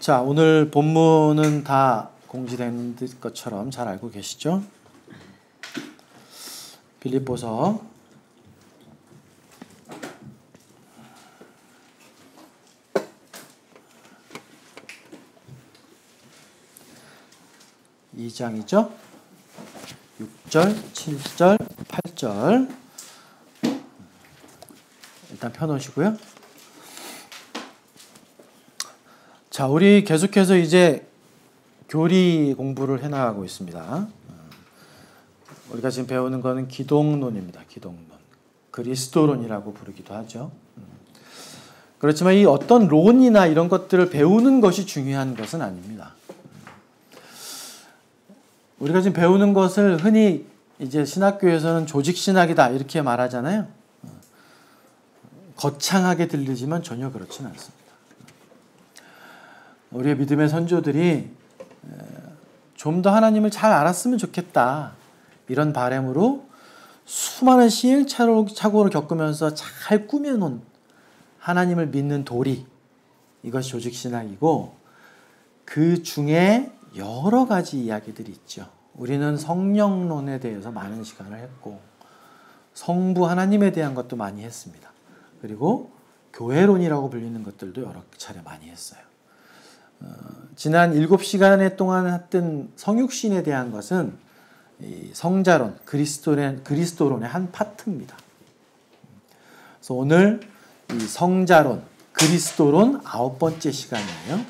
자, 오늘 본문은 다 공지된 것처럼 잘 알고 계시죠? 빌립보서 2장이죠? 6절, 7절, 8절 일단 펴놓으시고요. 자, 우리 계속해서 이제 교리 공부를 해나가고 있습니다. 우리가 지금 배우는 거는 기독론입니다. 기독론. 그리스도론이라고 부르기도 하죠. 그렇지만 이 어떤 론이나 이런 것들을 배우는 것이 중요한 것은 아닙니다. 우리가 지금 배우는 것을 흔히 이제 신학교에서는 조직신학이다 이렇게 말하잖아요. 거창하게 들리지만 전혀 그렇진 않습니다. 우리의 믿음의 선조들이 좀 더 하나님을 잘 알았으면 좋겠다 이런 바람으로 수많은 시행착오를 겪으면서 잘 꾸며놓은 하나님을 믿는 도리, 이것이 조직신학이고 그 중에 여러 가지 이야기들이 있죠. 우리는 성령론에 대해서 많은 시간을 했고 성부 하나님에 대한 것도 많이 했습니다. 그리고 교회론이라고 불리는 것들도 여러 차례 많이 했어요. 지난 7시간에 동안 했던 성육신에 대한 것은 이 성자론, 그리스도론의 한 파트입니다. 그래서 오늘 이 성자론, 그리스도론 9번째 시간이에요.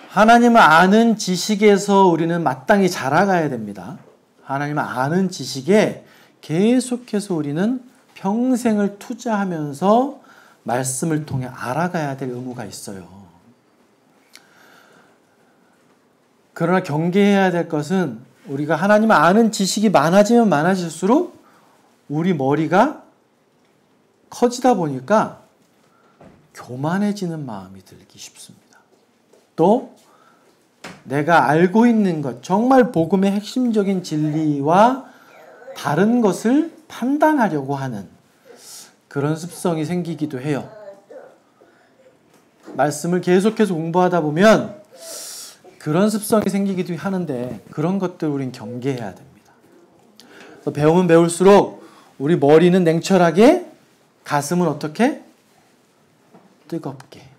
하나님을 아는 지식에서 우리는 마땅히 자라가야 됩니다. 하나님을 아는 지식에 계속해서 우리는 평생을 투자하면서 말씀을 통해 알아가야 될 의무가 있어요. 그러나 경계해야 될 것은 우리가 하나님을 아는 지식이 많아지면 많아질수록 우리 머리가 커지다 보니까 교만해지는 마음이 들기 쉽습니다. 또 내가 알고 있는 것, 정말 복음의 핵심적인 진리와 다른 것을 판단하려고 하는 그런 습성이 생기기도 해요. 말씀을 계속해서 공부하다 보면 그런 습성이 생기기도 하는데 그런 것들 우린 경계해야 됩니다. 그래서 배우면 배울수록 우리 머리는 냉철하게, 가슴은 어떻게? 뜨겁게.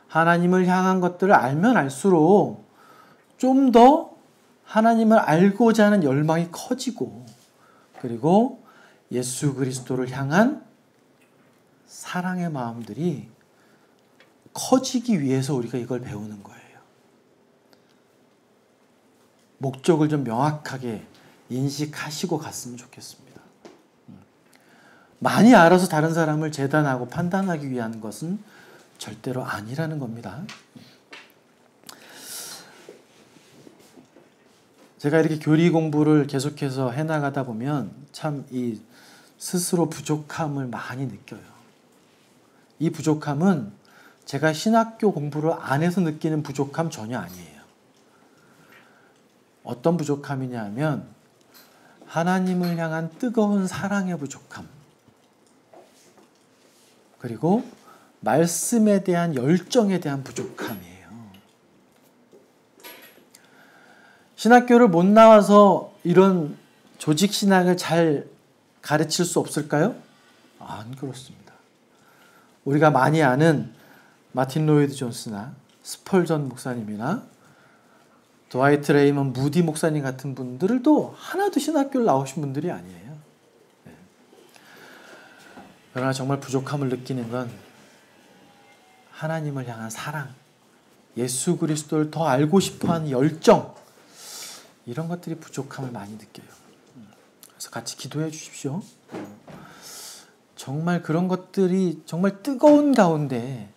하나님을 향한 것들을 알면 알수록 좀 더 하나님을 알고자 하는 열망이 커지고 그리고 예수 그리스도를 향한 사랑의 마음들이 커지기 위해서 우리가 이걸 배우는 거예요. 목적을 좀 명확하게 인식하시고 갔으면 좋겠습니다. 많이 알아서 다른 사람을 재단하고 판단하기 위한 것은 절대로 아니라는 겁니다. 제가 이렇게 교리 공부를 계속해서 해나가다 보면 참 이 스스로 부족함을 많이 느껴요. 이 부족함은 제가 신학교 공부를 안 해서 느끼는 부족함 전혀 아니에요. 어떤 부족함이냐 하면 하나님을 향한 뜨거운 사랑의 부족함, 그리고 말씀에 대한 열정에 대한 부족함이에요. 신학교를 못 나와서 이런 조직신학을 잘 가르칠 수 없을까요? 안 그렇습니다. 우리가 많이 아는 마틴 로이드 존스나 스펄전 목사님이나 드와이트 레이먼 무디 목사님 같은 분들도 하나도 신학교를 나오신 분들이 아니에요. 네. 그러나 정말 부족함을 느끼는 건 하나님을 향한 사랑, 예수 그리스도를 더 알고 싶어하는 열정, 이런 것들이 부족함을 많이 느껴요. 그래서 같이 기도해 주십시오. 정말 그런 것들이 정말 뜨거운 가운데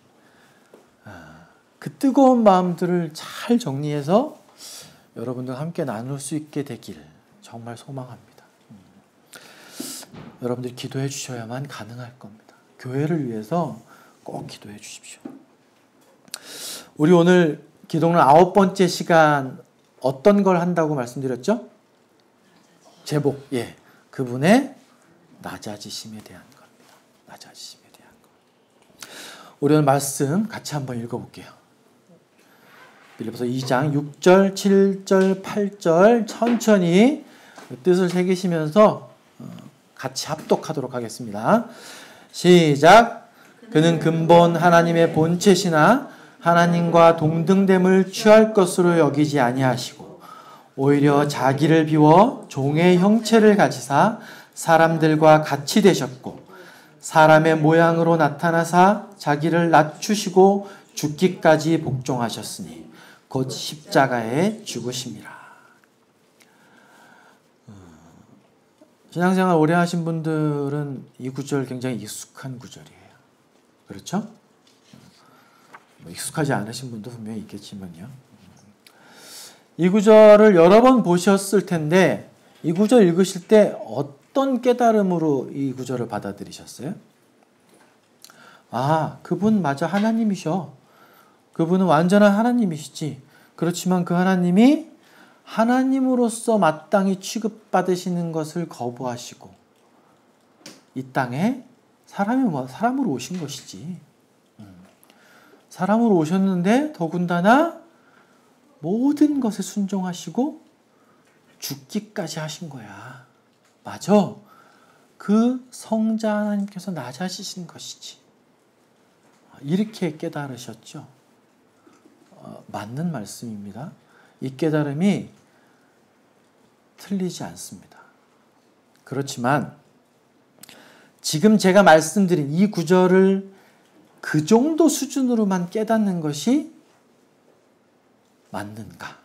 그 뜨거운 마음들을 잘 정리해서 여러분들과 함께 나눌 수 있게 되길 정말 소망합니다. 여러분들이 기도해 주셔야만 가능할 겁니다. 교회를 위해서 꼭 기도해 주십시오. 우리 오늘 기독론 9번째 시간 어떤 걸 한다고 말씀드렸죠? 제복, 예, 그분의 낮아지심에 대한 겁니다. 낮아지심에 대한 것. 우리 오늘 말씀 같이 한번 읽어볼게요. 빌립보서 2장 6절, 7절, 8절 천천히 뜻을 새기시면서 같이 합독하도록 하겠습니다. 시작. 그는 근본 하나님의 본체시나 하나님과 동등됨을 취할 것으로 여기지 아니하시고 오히려 자기를 비워 종의 형체를 가지사 사람들과 같이 되셨고 사람의 모양으로 나타나사 자기를 낮추시고 죽기까지 복종하셨으니 곧 십자가에 죽으심이라. 신앙생활 오래 하신 분들은 이 구절 굉장히 익숙한 구절이에요. 그렇죠? 익숙하지 않으신 분도 분명히 있겠지만요. 이 구절을 여러 번 보셨을 텐데 이 구절 읽으실 때 어떤 깨달음으로 이 구절을 받아들이셨어요? 아, 그분 맞아 하나님이셔. 그분은 완전한 하나님이시지. 그렇지만 그 하나님이 하나님으로서 마땅히 취급받으시는 것을 거부하시고 이 땅에 사람으로 오신 것이지. 사람으로 오셨는데 더군다나 모든 것에 순종하시고 죽기까지 하신 거야. 맞아. 그 성자 하나님께서 낮아지신 것이지. 이렇게 깨달으셨죠. 맞는 말씀입니다. 이 깨달음이 틀리지 않습니다. 그렇지만 지금 제가 말씀드린 이 구절을 그 정도 수준으로만 깨닫는 것이 맞는가?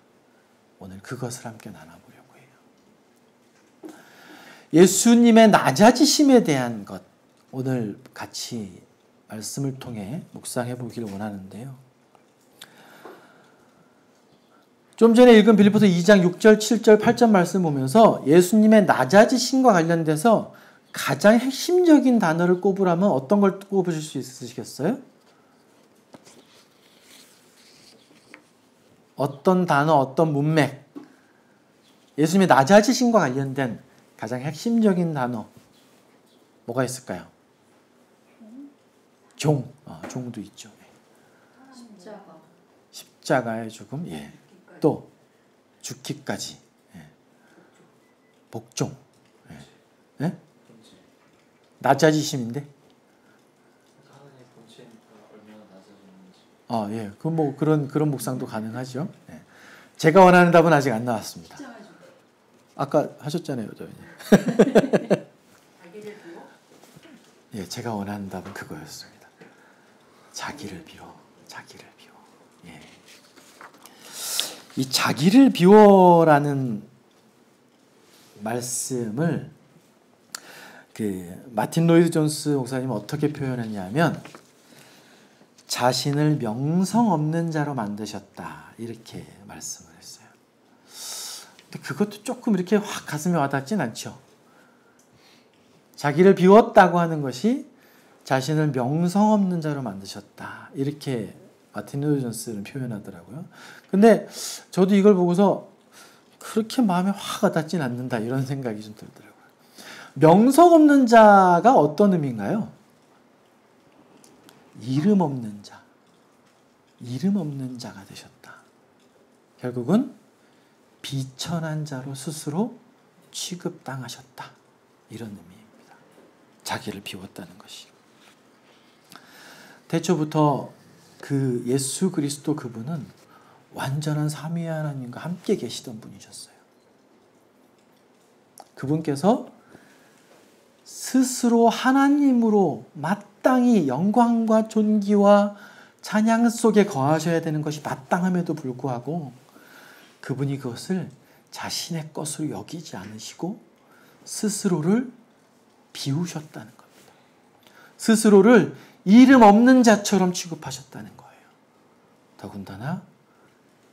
오늘 그것을 함께 나눠보려고 해요. 예수님의 낮아지심에 대한 것, 오늘 같이 말씀을 통해 묵상해 보기를 원하는데요. 좀 전에 읽은 빌립보서 2장 6절, 7절, 8절 말씀 보면서 예수님의 낮아지심과 관련돼서 가장 핵심적인 단어를 꼽으라면 어떤 걸 꼽으실 수 있으시겠어요? 어떤 단어, 어떤 문맥, 예수님의 낮아지심과 관련된 가장 핵심적인 단어 뭐가 있을까요? 종도 있죠. 십자가의 죽음, 예. 또 죽기까지, 예. 복종, 예. 예? 낮아지심인데? 하나님의 본체니까 얼마나 낮아졌는지. 예. 뭐 그런 묵상도 가능하죠. 예. 제가 원하는 답은 아직 안 나왔습니다. 아까 하셨잖아요, 예, 제가 원하는 답은 그거였습니다. 자기를 비워. 예. 이 자기를 비워라는 말씀을 마틴 로이드 존스 목사님은 어떻게 표현했냐면 자신을 명성 없는 자로 만드셨다 이렇게 말씀을 했어요. 근데 그것도 조금 이렇게 확 가슴에 와닿진 않죠. 자기를 비웠다고 하는 것이 자신을 명성 없는 자로 만드셨다 이렇게 마틴 로이드 존스는 표현하더라고요. 근데 저도 이걸 보고서 그렇게 마음에 확 와닿진 않는다 이런 생각이 좀 들더라고요. 명성 없는 자가 어떤 의미인가요? 이름 없는 자가 되셨다. 결국은 비천한 자로 스스로 취급당하셨다. 이런 의미입니다. 자기를 비웠다는 것이. 태초부터 그 예수 그리스도 그분은 완전한 삼위 하나님과 함께 계시던 분이셨어요. 그분께서 스스로 하나님으로 마땅히 영광과 존귀와 찬양 속에 거하셔야 되는 것이 마땅함에도 불구하고 그분이 그것을 자신의 것으로 여기지 않으시고 스스로를 비우셨다는 겁니다. 스스로를 이름 없는 자처럼 취급하셨다는 거예요. 더군다나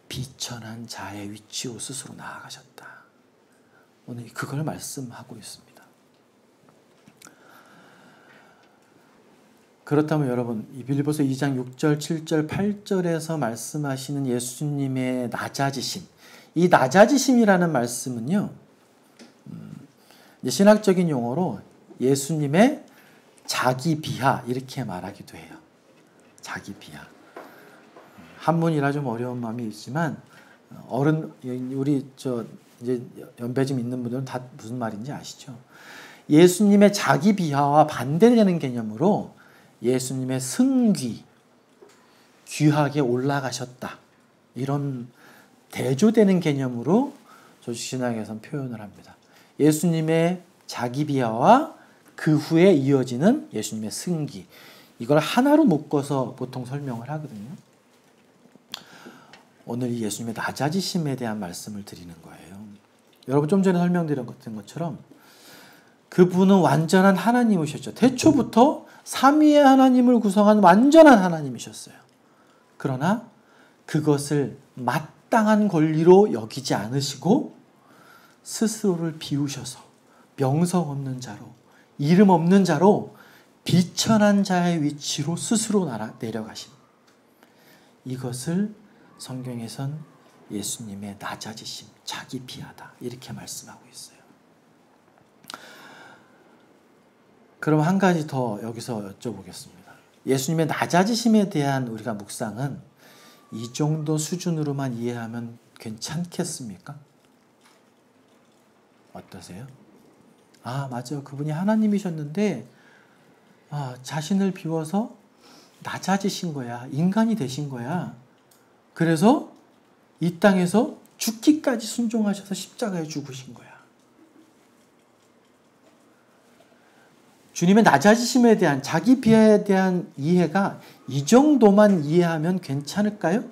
비천한 자의 위치로 스스로 나아가셨다. 오늘 그걸 말씀하고 있습니다. 그렇다면 여러분, 이 빌립보서 2장 6절, 7절, 8절에서 말씀하시는 예수님의 낮아지심, 이 낮아지심이라는 말씀은요, 신학적인 용어로 예수님의 자기 비하 이렇게 말하기도 해요. 자기 비하. 한문이라 좀 어려운 마음이 있지만 어른 우리 이제 연배 좀 있는 분들은 다 무슨 말인지 아시죠? 예수님의 자기 비하와 반대되는 개념으로 예수님의 승귀, 귀하게 올라가셨다. 이런 대조되는 개념으로 조직신학에서는 표현을 합니다. 예수님의 자기 비하와 그 후에 이어지는 예수님의 승기. 이걸 하나로 묶어서 보통 설명을 하거든요. 오늘 이 예수님의 낮아지심에 대한 말씀을 드리는 거예요. 여러분 좀 전에 설명드린 것처럼 그분은 완전한 하나님이셨죠. 태초부터 삼위의 하나님을 구성한 완전한 하나님이셨어요. 그러나 그것을 마땅한 권리로 여기지 않으시고 스스로를 비우셔서 명성 없는 자로, 이름 없는 자로 비천한 자의 위치로 스스로 내려가심. 이것을 성경에선 예수님의 낮아지심, 자기 비하다 이렇게 말씀하고 있어요. 그럼 한 가지 더 여기서 여쭤보겠습니다. 예수님의 낮아지심에 대한 우리가 묵상은 이 정도 수준으로만 이해하면 괜찮겠습니까? 어떠세요? 맞아요. 그분이 하나님이셨는데 자신을 비워서 낮아지신 거야. 인간이 되신 거야. 그래서 이 땅에서 죽기까지 순종하셔서 십자가에 죽으신 거야. 주님의 낮아지심에 대한 자기 비하에 대한 이해가 이 정도만 이해하면 괜찮을까요?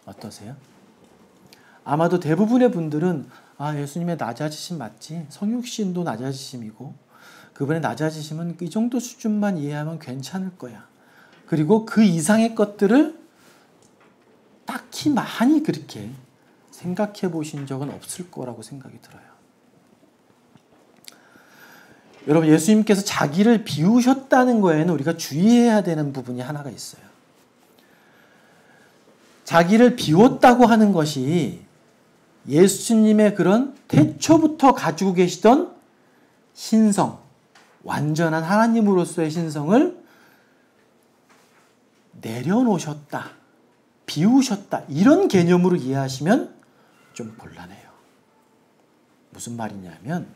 어떠세요? 아마도 대부분의 분들은 예수님의 낮아지심 맞지? 성육신도 낮아지심이고 그분의 낮아지심은 이 정도 수준만 이해하면 괜찮을 거야. 그리고 그 이상의 것들을 딱히 많이 그렇게 생각해 보신 적은 없을 거라고 생각이 들어요. 여러분, 예수님께서 자기를 비우셨다는 거에는 우리가 주의해야 되는 부분이 하나가 있어요. 자기를 비웠다고 하는 것이 예수님의 그런 태초부터 가지고 계시던 신성, 완전한 하나님으로서의 신성을 내려놓으셨다, 비우셨다, 이런 개념으로 이해하시면 좀 곤란해요. 무슨 말이냐면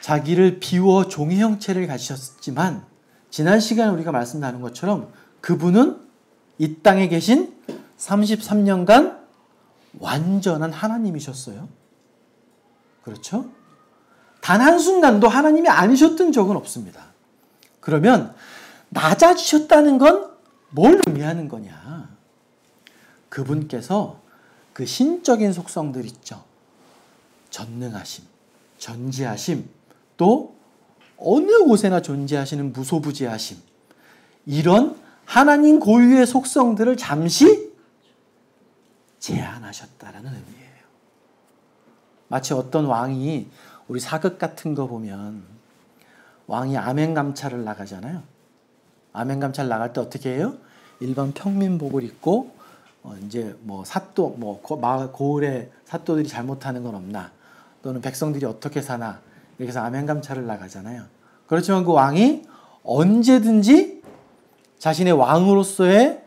자기를 비워 종의 형체를 가지셨지만 지난 시간에 우리가 말씀 나눈 것처럼 그분은 이 땅에 계신 33년간 완전한 하나님이셨어요. 그렇죠? 단 한순간도 하나님이 아니셨던 적은 없습니다. 그러면 낮아지셨다는 건 뭘 의미하는 거냐? 그분께서 그 신적인 속성들 있죠. 전능하심, 전지하심, 또 어느 곳에나 존재하시는 무소부지하심, 이런 하나님 고유의 속성들을 잠시 제한하셨다라는 의미예요. 마치 어떤 왕이, 우리 사극 같은 거 보면 왕이 아멘감찰을 나가잖아요. 아멘감찰 나갈 때 어떻게 해요? 일반 평민복을 입고 이제 사또, 고을에 사또들이 잘못하는 건 없나, 또는 백성들이 어떻게 사나, 이렇게 해서 아멘감찰을 나가잖아요. 그렇지만 그 왕이 언제든지 자신의 왕으로서의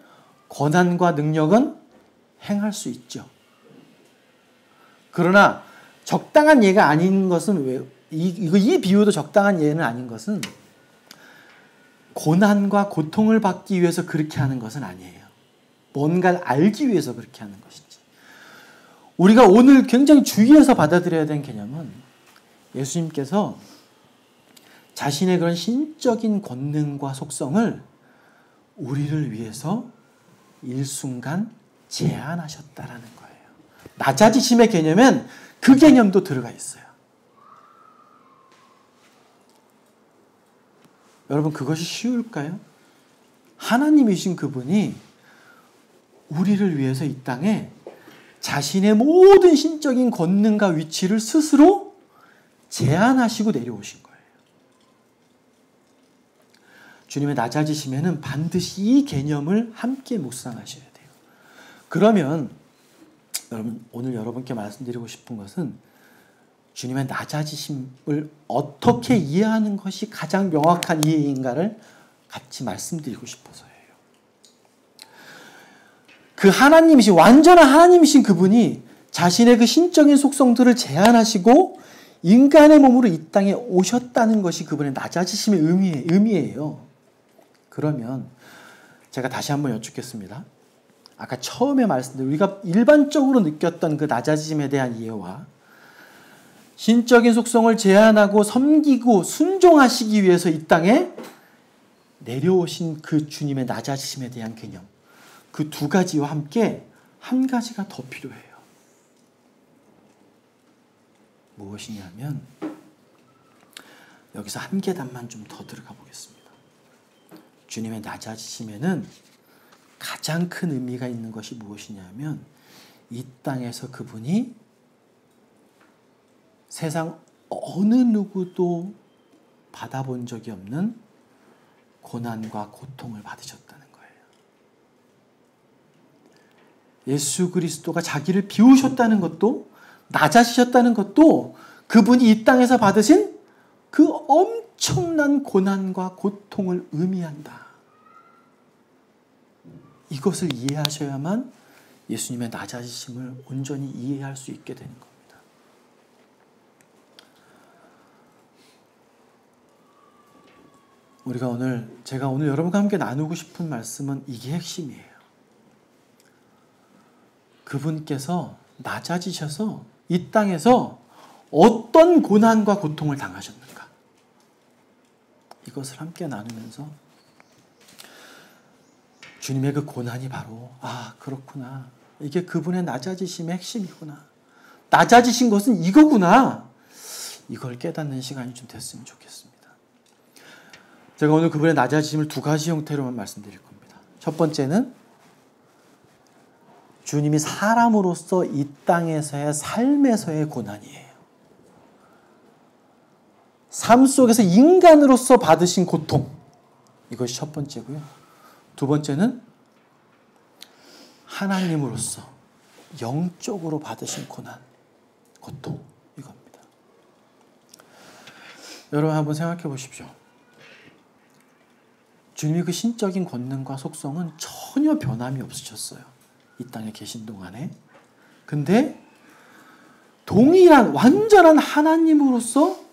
권한과 능력은 행할 수 있죠. 그러나 적당한 예가 아닌 것은 이 비유도 적당한 예는 아닌 것은 고난과 고통을 받기 위해서 그렇게 하는 것은 아니에요. 뭔가를 알기 위해서 그렇게 하는 것이지. 우리가 오늘 굉장히 주의해서 받아들여야 되는 개념은 예수님께서 자신의 그런 신적인 권능과 속성을 우리를 위해서 일순간 제한하셨다라는 거예요. 낮아지심의 개념엔 그 개념도 들어가 있어요. 여러분, 그것이 쉬울까요? 하나님이신 그분이 우리를 위해서 이 땅에 자신의 모든 신적인 권능과 위치를 스스로 제한하시고 내려오신 거예요. 주님의 낮아지심에는 반드시 이 개념을 함께 묵상하셔야 돼요. 그러면 여러분, 오늘 여러분께 말씀드리고 싶은 것은 주님의 낮아지심을 어떻게 이해하는 것이 가장 명확한 이해인가를 같이 말씀드리고 싶어서예요. 그 하나님이신, 완전한 하나님이신 그분이 자신의 그 신적인 속성들을 제한하시고 인간의 몸으로 이 땅에 오셨다는 것이 그분의 낮아지심의 의미예요. 그러면 제가 다시 한번 여쭙겠습니다. 아까 처음에 말씀드린 우리가 일반적으로 느꼈던 그 낮아짐에 대한 이해와 신적인 속성을 제한하고 섬기고 순종하시기 위해서 이 땅에 내려오신 그 주님의 낮아지심에 대한 개념, 그 두 가지와 함께 한 가지가 더 필요해요. 무엇이냐면 여기서 한 계단만 좀 더 들어가 보겠습니다. 주님의 낮아지심에는 가장 큰 의미가 있는 것이 무엇이냐면 이 땅에서 그분이 세상 어느 누구도 받아본 적이 없는 고난과 고통을 받으셨다는 거예요. 예수 그리스도가 자기를 비우셨다는 것도, 낮아지셨다는 것도 그분이 이 땅에서 받으신 그 엄청난 고난과 고통을 의미한다. 이것을 이해하셔야만 예수님의 낮아지심을 온전히 이해할 수 있게 되는 겁니다. 제가 오늘 여러분과 함께 나누고 싶은 말씀은 이게 핵심이에요. 그분께서 낮아지셔서 이 땅에서 어떤 고난과 고통을 당하셨는가? 이것을 함께 나누면서 주님의 그 고난이 바로 그렇구나. 이게 그분의 낮아지심의 핵심이구나. 낮아지신 것은 이거구나. 이걸 깨닫는 시간이 좀 됐으면 좋겠습니다. 제가 오늘 그분의 낮아지심을 두 가지 형태로만 말씀드릴 겁니다. 첫 번째는 주님이 사람으로서 이 땅에서의 삶에서의 고난이에요. 삶 속에서 인간으로서 받으신 고통. 이것이 첫 번째고요. 두 번째는 하나님으로서 영적으로 받으신 고난, 고통. 이겁니다. 여러분 한번 생각해 보십시오. 주님의 그 신적인 권능과 속성은 전혀 변함이 없으셨어요. 이 땅에 계신 동안에. 근데 동일한 완전한 하나님으로서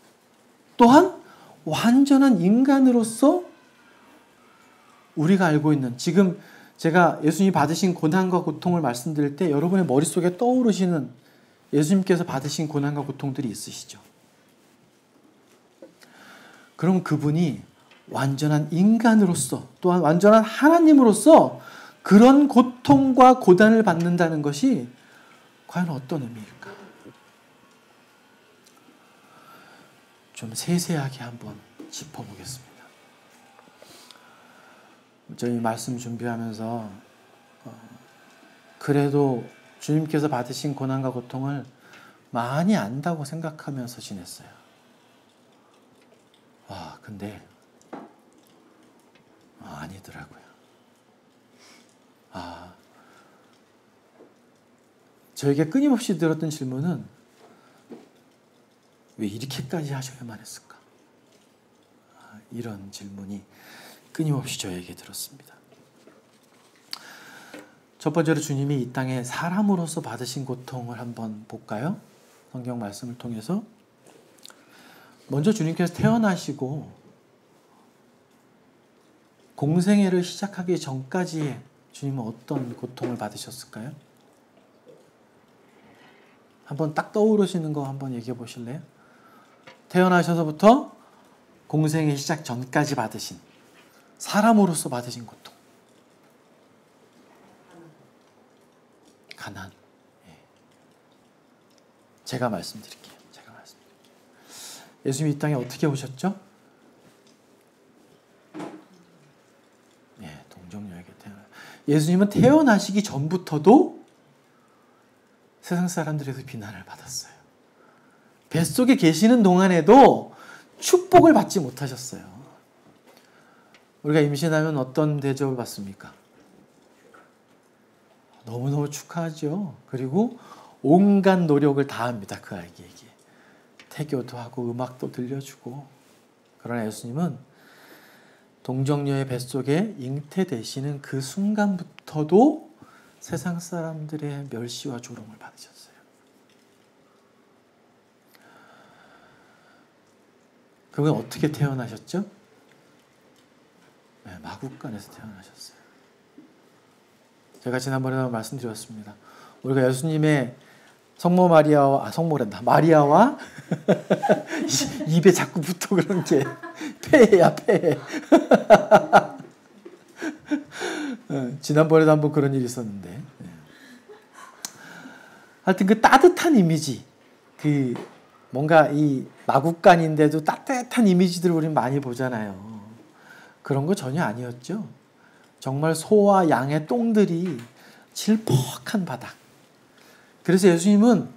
또한 완전한 인간으로서 우리가 알고 있는, 지금 제가 예수님이 받으신 고난과 고통을 말씀드릴 때 여러분의 머릿속에 떠오르시는 예수님께서 받으신 고난과 고통들이 있으시죠? 그럼 그분이 완전한 인간으로서 또한 완전한 하나님으로서 그런 고통과 고난을 받는다는 것이 과연 어떤 의미일까? 좀 세세하게 한번 짚어보겠습니다. 저희 말씀 준비하면서 그래도 주님께서 받으신 고난과 고통을 많이 안다고 생각하면서 지냈어요. 근데 아니더라고요. 저에게 끊임없이 들었던 질문은 왜 이렇게까지 하셔야만 했을까? 이런 질문이 끊임없이 저에게 들었습니다. 첫 번째로 주님이 이 땅에 사람으로서 받으신 고통을 한번 볼까요? 성경 말씀을 통해서. 먼저 주님께서 태어나시고 공생애를 시작하기 전까지 주님은 어떤 고통을 받으셨을까요? 한번 딱 떠오르시는 거 한번 얘기해 보실래요? 태어나셔서부터 공생애 시작 전까지 받으신, 사람으로서 받으신 고통. 가난. 제가 말씀드릴게요. 예수님이 이 땅에 어떻게 오셨죠? 동정녀에게 태어나요. 예수님은 태어나시기 전부터도 세상 사람들에서 비난을 받았어요. 뱃속에 계시는 동안에도 축복을 받지 못하셨어요. 우리가 임신하면 어떤 대접을 받습니까? 너무너무 축하하죠. 그리고 온갖 노력을 다합니다. 그 아이에게. 태교도 하고 음악도 들려주고. 그러나 예수님은 동정녀의 뱃속에 잉태되시는 그 순간부터도 세상 사람들의 멸시와 조롱을 받으셨어요. 그분은 어떻게 태어나셨죠? 네, 마구간에서 태어나셨어요. 제가 지난번에 말씀드렸습니다. 우리가 예수님의 성모 마리아와 마리아와 입에 자꾸 붙어 그런 게 폐해야 폐해. 지난번에도 한번 그런 일이 있었는데, 하여튼 그 따뜻한 이미지, 그 뭔가 이 마구간인데도 따뜻한 이미지들을 우리는 많이 보잖아요. 그런 거 전혀 아니었죠. 정말 소와 양의 똥들이 질퍽한 바닥. 그래서 예수님은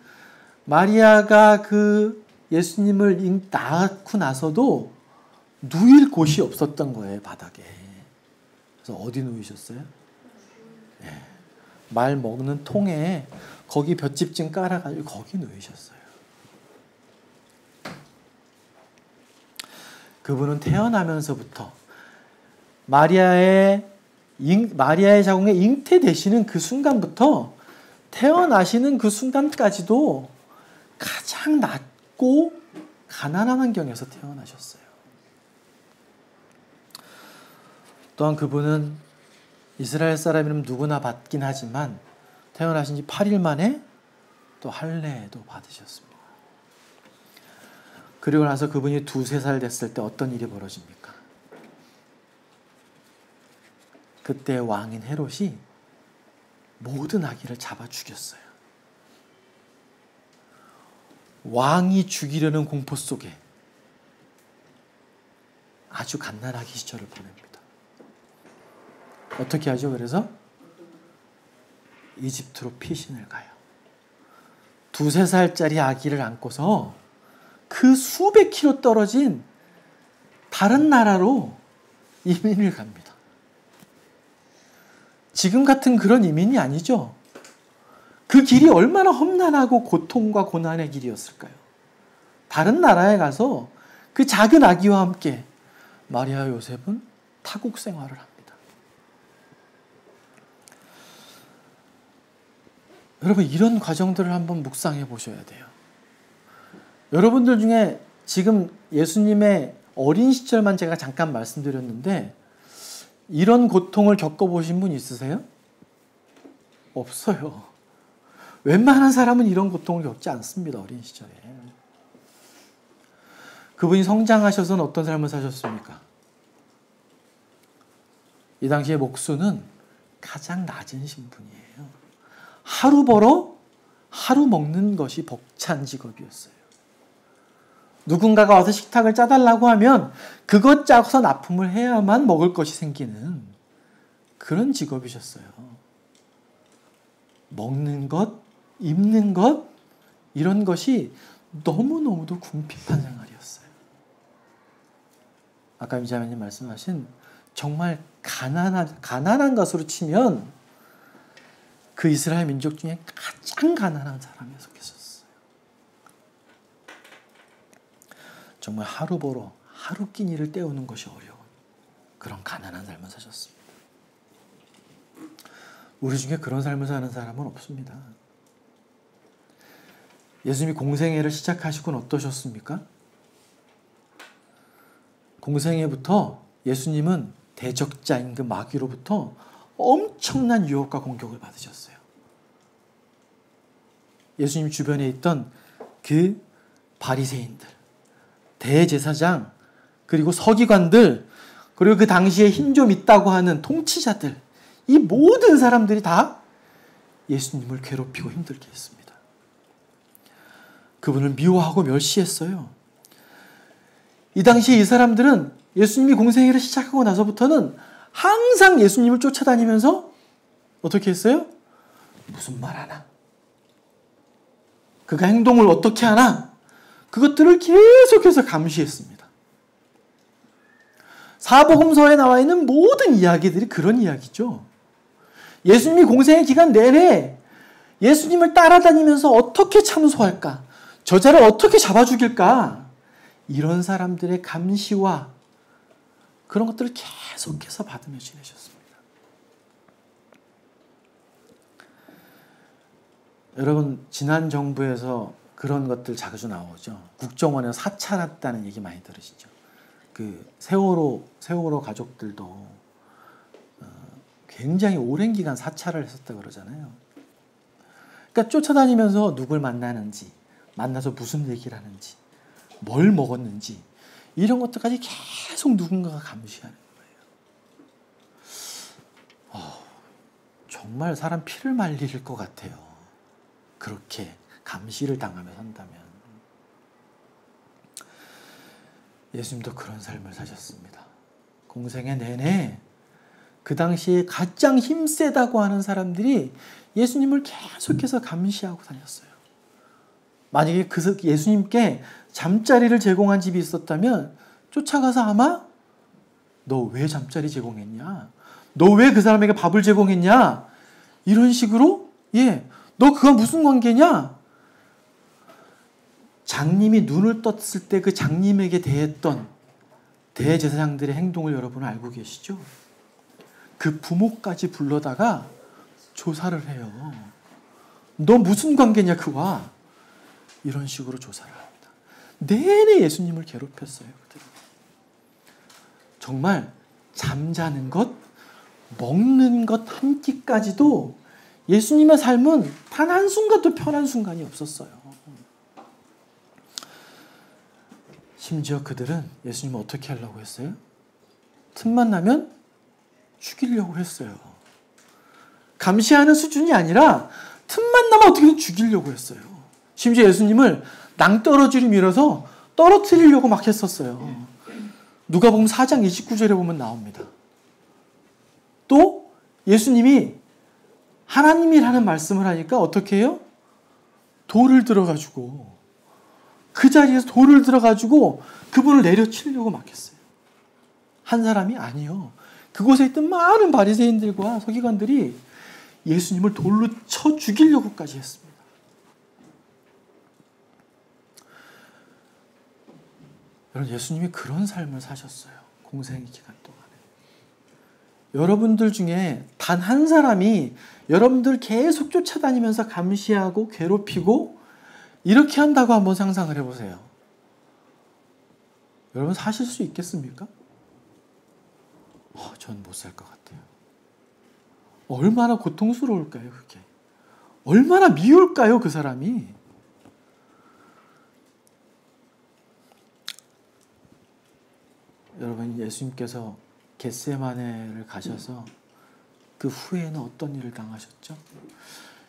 마리아가 그 예수님을 낳고 나서도 누일 곳이 없었던 거예요, 바닥에. 그래서 어디 누이셨어요? 네. 말 먹는 통에 거기 볏짚 깔아가지고 거기 누이셨어요. 그분은 태어나면서부터 마리아의 자궁에 잉태되시는 그 순간부터 태어나시는 그 순간까지도 가장 낮고 가난한 환경에서 태어나셨어요. 또한 그분은 이스라엘 사람이면 누구나 받긴 하지만 태어나신 지 8일 만에 또 할례도 받으셨습니다. 그리고 나서 그분이 2-3살 됐을 때 어떤 일이 벌어집니까? 그때 왕인 헤롯이 모든 아기를 잡아 죽였어요. 왕이 죽이려는 공포 속에 아주 갓난아기 시절을 보냅니다. 어떻게 하죠? 그래서 이집트로 피신을 가요. 2-3살짜리 아기를 안고서 그 수백 킬로 떨어진 다른 나라로 이민을 갑니다. 지금 같은 그런 이민이 아니죠. 그 길이 얼마나 험난하고 고통과 고난의 길이었을까요? 다른 나라에 가서 그 작은 아기와 함께 마리아 요셉은 타국 생활을 합니다. 여러분, 이런 과정들을 한번 묵상해 보셔야 돼요. 여러분들 중에 지금 예수님의 어린 시절만 제가 잠깐 말씀드렸는데 이런 고통을 겪어보신 분 있으세요? 없어요. 웬만한 사람은 이런 고통을 겪지 않습니다. 어린 시절에. 그분이 성장하셔서는 어떤 삶을 사셨습니까? 이 당시의 목수는 가장 낮은 신분이에요. 하루 벌어 하루 먹는 것이 벅찬 직업이었어요. 누군가가 와서 식탁을 짜달라고 하면 그것 짜서 납품을 해야만 먹을 것이 생기는 그런 직업이셨어요. 먹는 것, 입는 것, 이런 것이 너무너무도 궁핍한 생활이었어요. 아까 이자매님 말씀하신 정말 가난한 것으로 치면 그 이스라엘 민족 중에 가장 가난한 사람에 속했었어요. 정말 하루 벌어 하루 끼니를 때우는 것이 어려운 그런 가난한 삶을 사셨습니다. 우리 중에 그런 삶을 사는 사람은 없습니다. 예수님이 공생애를 시작하시고는 어떠셨습니까? 공생애부터 예수님은 대적자인 그 마귀로부터 엄청난 유혹과 공격을 받으셨어요. 예수님 주변에 있던 그 바리새인들, 대제사장, 그리고 서기관들, 그리고 그 당시에 힘 좀 있다고 하는 통치자들, 이 모든 사람들이 다 예수님을 괴롭히고 힘들게 했습니다. 그분을 미워하고 멸시했어요. 이 당시에 이 사람들은 예수님이 공생애를 시작하고 나서부터는 항상 예수님을 쫓아다니면서 어떻게 했어요? 무슨 말 하나? 그가 행동을 어떻게 하나? 그것들을 계속해서 감시했습니다. 사복음서에 나와 있는 모든 이야기들이 그런 이야기죠. 예수님이 공생의 기간 내내 예수님을 따라다니면서 어떻게 참소할까? 저자를 어떻게 잡아 죽일까? 이런 사람들의 감시와 그런 것들을 계속해서 받으며 지내셨습니다. 여러분, 지난 정부에서 그런 것들 자주 나오죠. 국정원에서 사찰했다는 얘기 많이 들으시죠. 그 세월호 가족들도 굉장히 오랜 기간 사찰을 했었다고 그러잖아요. 그러니까 쫓아다니면서 누굴 만나는지, 만나서 무슨 얘기를 하는지, 뭘 먹었는지 이런 것들까지 계속 누군가가 감시하는 거예요. 정말 사람 피를 말릴 것 같아요. 그렇게 감시를 당하며 산다면. 예수님도 그런 삶을 사셨습니다. 공생애 내내 그 당시에 가장 힘세다고 하는 사람들이 예수님을 계속해서 감시하고 다녔어요. 만약에 예수님께 잠자리를 제공한 집이 있었다면 쫓아가서 아마 너 왜 잠자리 제공했냐? 너 왜 그 사람에게 밥을 제공했냐? 이런 식으로 너 그거 무슨 관계냐? 장님이 눈을 떴을 때 그 장님에게 대했던 대제사장들의 행동을 여러분은 알고 계시죠? 그 부모까지 불러다가 조사를 해요. 너 무슨 관계냐 그와? 이런 식으로 조사를 합니다. 내내 예수님을 괴롭혔어요. 그들은. 정말 잠자는 것, 먹는 것 한 끼까지도 예수님의 삶은 단 한순간도 편한 순간이 없었어요. 심지어 그들은 예수님을 어떻게 하려고 했어요? 틈만 나면 죽이려고 했어요. 감시하는 수준이 아니라 틈만 나면 어떻게든 죽이려고 했어요. 심지어 예수님을 낭떠러지로 밀어서 떨어뜨리려고 막 했었어요. 누가복음 4장 29절에 보면 나옵니다. 또 예수님이 하나님이라는 말씀을 하니까 어떻게 해요? 돌을 들어가지고 그 자리에서 돌을 들어가지고 그분을 내려치려고 막 했어요. 한 사람이 아니요. 그곳에 있던 많은 바리새인들과 서기관들이 예수님을 돌로 쳐 죽이려고까지 했습니다. 여러분, 예수님이 그런 삶을 사셨어요. 공생의 기간 동안에. 여러분들 중에 단 한 사람이 여러분들 계속 쫓아다니면서 감시하고 괴롭히고 이렇게 한다고 한번 상상을 해보세요. 여러분 사실 수 있겠습니까? 전 못 살 것 같아요. 얼마나 고통스러울까요, 그게? 얼마나 미울까요, 그 사람이? 여러분, 예수님께서 겟세마네를 가셔서 그 후에는 어떤 일을 당하셨죠?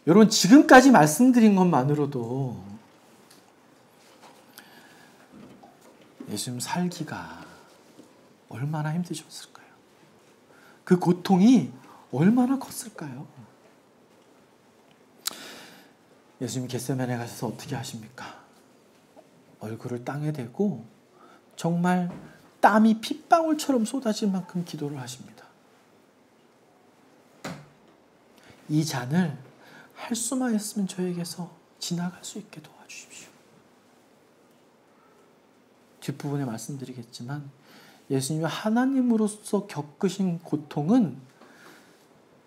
여러분, 지금까지 말씀드린 것만으로도 예수님 살기가 얼마나 힘드셨을까요? 그 고통이 얼마나 컸을까요? 예수님 겟세마네 가셔서 어떻게 하십니까? 얼굴을 땅에 대고 정말 땀이 핏방울처럼 쏟아질 만큼 기도를 하십니다. 이 잔을 할 수만 있으면 저에게서 지나갈 수 있게 도와주십시오. 뒷부분에 말씀드리겠지만 예수님이 하나님으로서 겪으신 고통은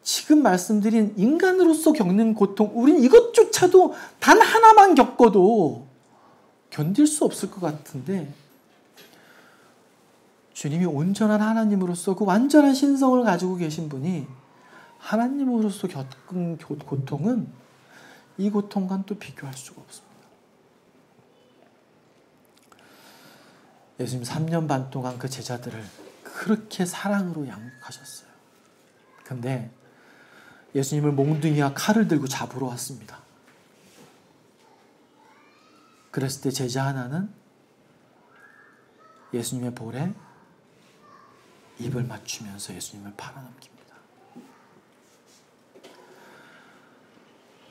지금 말씀드린 인간으로서 겪는 고통, 우린 이것조차도 단 하나만 겪어도 견딜 수 없을 것 같은데 주님이 온전한 하나님으로서 그 완전한 신성을 가지고 계신 분이 하나님으로서 겪은 고통은 이 고통과는 또 비교할 수가 없습니다. 예수님 3년 반 동안 그 제자들을 그렇게 사랑으로 양육하셨어요. 근데 예수님을 몽둥이와 칼을 들고 잡으러 왔습니다. 그랬을 때 제자 하나는 예수님의 볼에 입을 맞추면서 예수님을 팔아넘깁니다.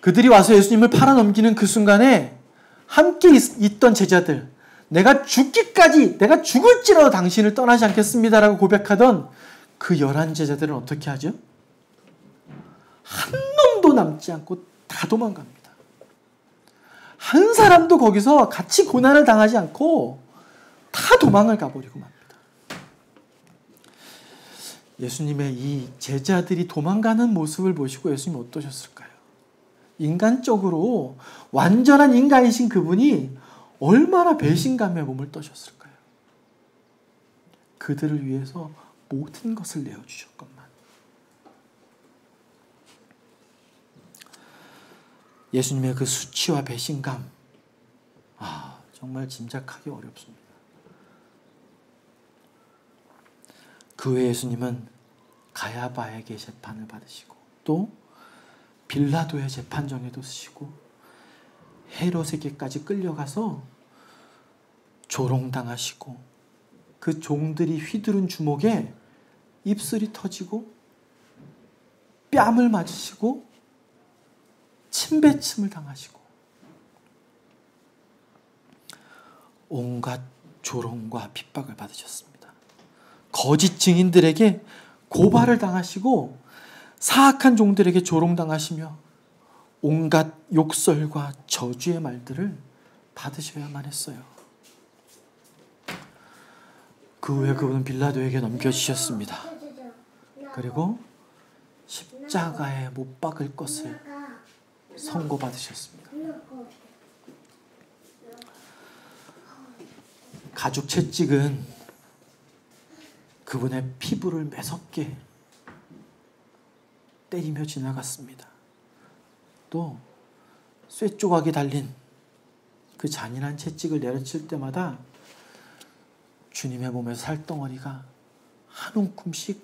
그들이 와서 예수님을 팔아넘기는 그 순간에 함께 있던 제자들, 내가 죽기까지, 내가 죽을지라도 당신을 떠나지 않겠습니다라고 고백하던 그 11제자들은 어떻게 하죠? 한 놈도 남지 않고 다 도망갑니다. 한 사람도 거기서 같이 고난을 당하지 않고 다 도망을 가버리고 맙니다. 예수님의 이 제자들이 도망가는 모습을 보시고 예수님 어떠셨을까요? 인간적으로 완전한 인간이신 그분이 얼마나 배신감에 몸을 떠셨을까요? 그들을 위해서 모든 것을 내어주셨건만. 예수님의 그 수치와 배신감, 정말 짐작하기 어렵습니다. 그 후에 예수님은 가야바에게 재판을 받으시고 또 빌라도의 재판정에도 쓰시고 헤롯에게까지 끌려가서 조롱당하시고 그 종들이 휘두른 주먹에 입술이 터지고 뺨을 맞으시고 침뱉음을 당하시고 온갖 조롱과 핍박을 받으셨습니다. 거짓 증인들에게 고발을 당하시고 사악한 종들에게 조롱당하시며 온갖 욕설과 저주의 말들을 받으셔야만 했어요. 그 후에 그분은 빌라도에게 넘겨주셨습니다. 그리고 십자가에 못 박을 것을 선고받으셨습니다. 가죽 채찍은 그분의 피부를 매섭게 때리며 지나갔습니다. 또 쇠조각이 달린 그 잔인한 채찍을 내려칠 때마다 주님의 몸에서 살덩어리가 한 움큼씩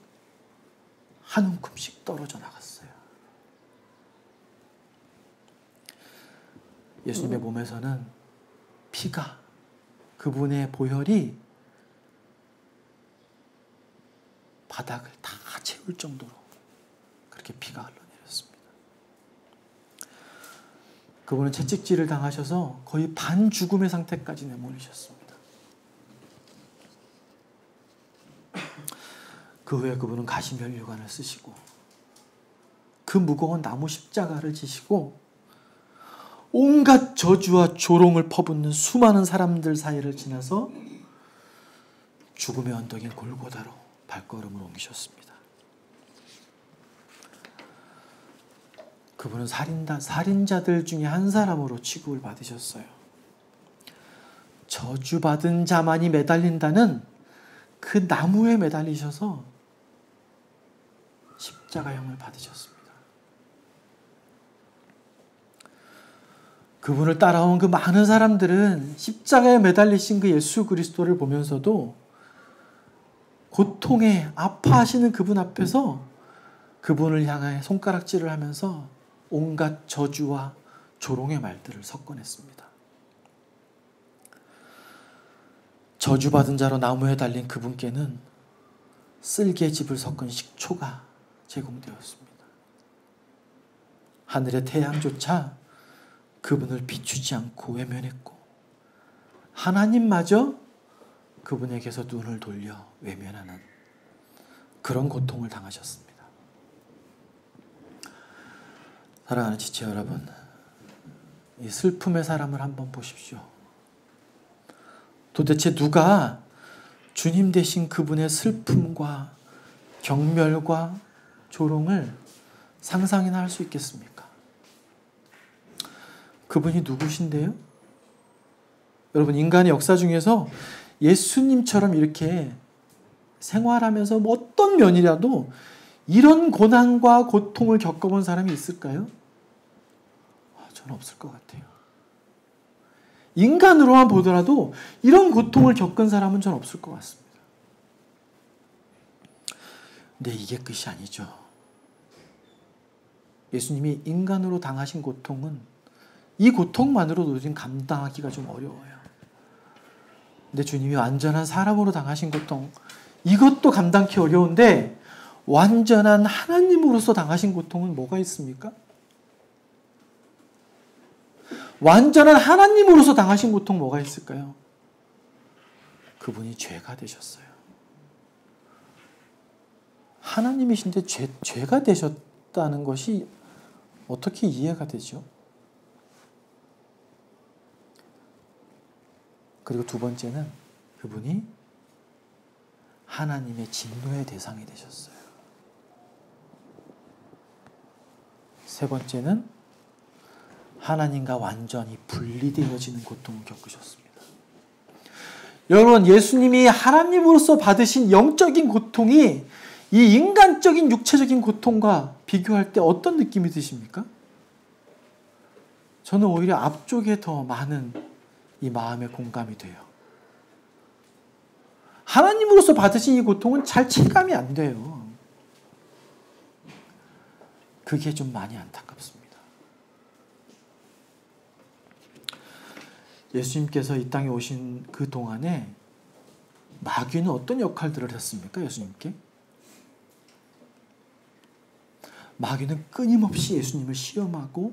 한 움큼씩 떨어져 나갔어요. 예수님의 몸에서는 피가, 그분의 보혈이 바닥을 다 채울 정도로 그렇게 피가 흘러내렸습니다. 그분은 채찍질을 당하셔서 거의 반죽음의 상태까지 내몰리셨습니다. 그 후에 그분은 가시면류관을 쓰시고 그 무거운 나무 십자가를 지시고 온갖 저주와 조롱을 퍼붓는 수많은 사람들 사이를 지나서 죽음의 언덕인 골고다로 발걸음을 옮기셨습니다. 그분은 살인자들 중에 한 사람으로 취급을 받으셨어요. 저주받은 자만이 매달린다는 그 나무에 매달리셔서 십자가형을 받으셨습니다. 그분을 따라온 그 많은 사람들은 십자가에 매달리신 그 예수 그리스도를 보면서도 고통에 아파하시는 그분 앞에서 그분을 향해 손가락질을 하면서 온갖 저주와 조롱의 말들을 섞어냈습니다. 저주받은 자로 나무에 달린 그분께는 쓸개즙을 섞은 식초가 제공되었습니다. 하늘의 태양조차 그분을 비추지 않고 외면했고 하나님마저 그분에게서 눈을 돌려 외면하는 그런 고통을 당하셨습니다. 사랑하는 지체 여러분, 이 슬픔의 사람을 한번 보십시오. 도대체 누가 주님 되신 그분의 슬픔과 경멸과 조롱을 상상이나 할 수 있겠습니까? 그분이 누구신데요? 여러분, 인간의 역사 중에서 예수님처럼 이렇게 생활하면서 어떤 면이라도 이런 고난과 고통을 겪어본 사람이 있을까요? 저는 없을 것 같아요. 인간으로만 보더라도 이런 고통을 겪은 사람은 전 없을 것 같습니다. 근데 이게 끝이 아니죠. 예수님이 인간으로 당하신 고통은 이 고통만으로도 지금 감당하기가 좀 어려워요. 근데 주님이 완전한 사람으로 당하신 고통, 이것도 감당하기 어려운데 완전한 하나님으로서 당하신 고통은 뭐가 있습니까? 완전한 하나님으로서 당하신 고통 뭐가 있을까요? 그분이 죄가 되셨어요. 하나님이신데 죄가 되셨다는 것이 어떻게 이해가 되죠? 그리고 두 번째는 그분이 하나님의 진노의 대상이 되셨어요. 세 번째는 하나님과 완전히 분리되어지는 고통을 겪으셨습니다. 여러분, 예수님이 하나님으로서 받으신 영적인 고통이 이 인간적인 육체적인 고통과 비교할 때 어떤 느낌이 드십니까? 저는 오히려 앞쪽에 더 많은 이 마음에 공감이 돼요. 하나님으로서 받으신 이 고통은 잘 체감이 안 돼요. 그게 좀 많이 안타깝습니다. 예수님께서 이 땅에 오신 그 동안에 마귀는 어떤 역할들을 했습니까? 예수님께? 마귀는 끊임없이 예수님을 시험하고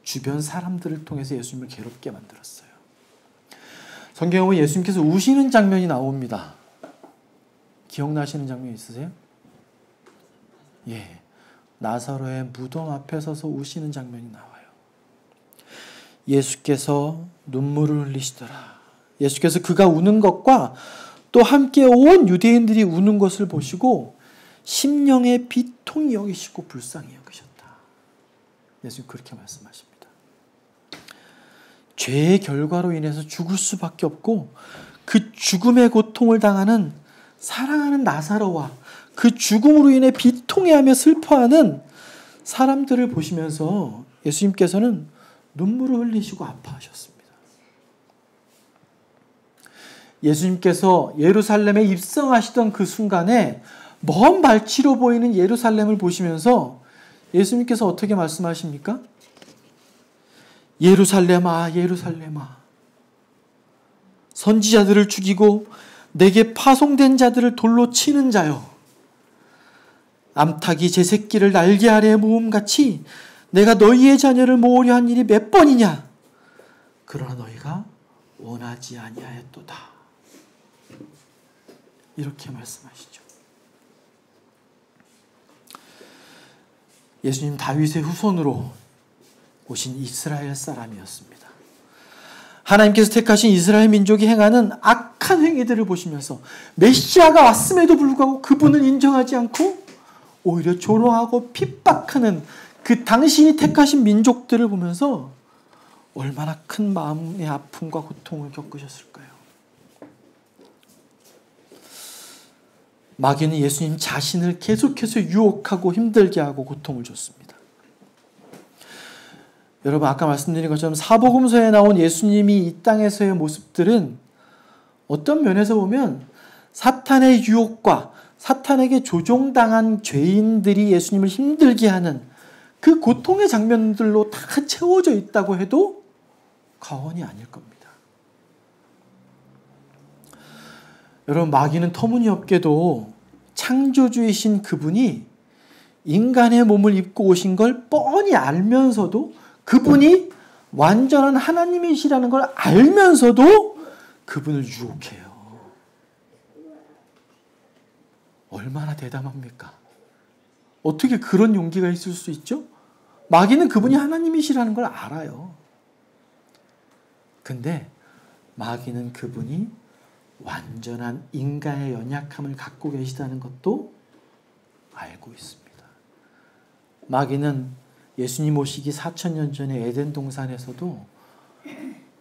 주변 사람들을 통해서 예수님을 괴롭게 만들었어요. 성경에 보면 예수님께서 우시는 장면이 나옵니다. 기억나시는 장면 있으세요? 예, 나사로의 무덤 앞에 서서 우시는 장면이 나와요. 예수께서 눈물을 흘리시더라. 예수께서 그가 우는 것과 또 함께 온 유대인들이 우는 것을 보시고 심령의 비통이 여기시고 불쌍히 여기셨다. 예수님 그렇게 말씀하십니다. 죄의 결과로 인해서 죽을 수밖에 없고 그 죽음의 고통을 당하는 사랑하는 나사로와 그 죽음으로 인해 비통해하며 슬퍼하는 사람들을 보시면서 예수님께서는 눈물을 흘리시고 아파하셨습니다. 예수님께서 예루살렘에 입성하시던 그 순간에 먼 발치로 보이는 예루살렘을 보시면서 예수님께서 어떻게 말씀하십니까? 예루살렘아, 예루살렘아, 선지자들을 죽이고 내게 파송된 자들을 돌로 치는 자여, 암탉이 제 새끼를 날개 아래에 모음같이 내가 너희의 자녀를 모으려 한 일이 몇 번이냐? 그러나 너희가 원하지 아니하였도다. 이렇게 말씀하시죠. 예수님 다윗의 후손으로 오신 이스라엘 사람이었습니다. 하나님께서 택하신 이스라엘 민족이 행하는 악한 행위들을 보시면서 메시아가 왔음에도 불구하고 그분을 인정하지 않고 오히려 조롱하고 핍박하는 그 당신이 택하신 민족들을 보면서 얼마나 큰 마음의 아픔과 고통을 겪으셨을까요? 마귀는 예수님 자신을 계속해서 유혹하고 힘들게 하고 고통을 줬습니다. 여러분, 아까 말씀드린 것처럼 사복음서에 나온 예수님이 이 땅에서의 모습들은 어떤 면에서 보면 사탄의 유혹과 사탄에게 조종당한 죄인들이 예수님을 힘들게 하는 그 고통의 장면들로 다 채워져 있다고 해도 과언이 아닐 겁니다. 여러분, 마귀는 터무니없게도 창조주이신 그분이 인간의 몸을 입고 오신 걸 뻔히 알면서도, 그분이 완전한 하나님이시라는 걸 알면서도 그분을 유혹해요. 얼마나 대담합니까? 어떻게 그런 용기가 있을 수 있죠? 마귀는 그분이 하나님이시라는 걸 알아요. 근데 마귀는 그분이 완전한 인간의 연약함을 갖고 계시다는 것도 알고 있습니다. 마귀는 예수님 오시기 4000년 전에 에덴 동산에서도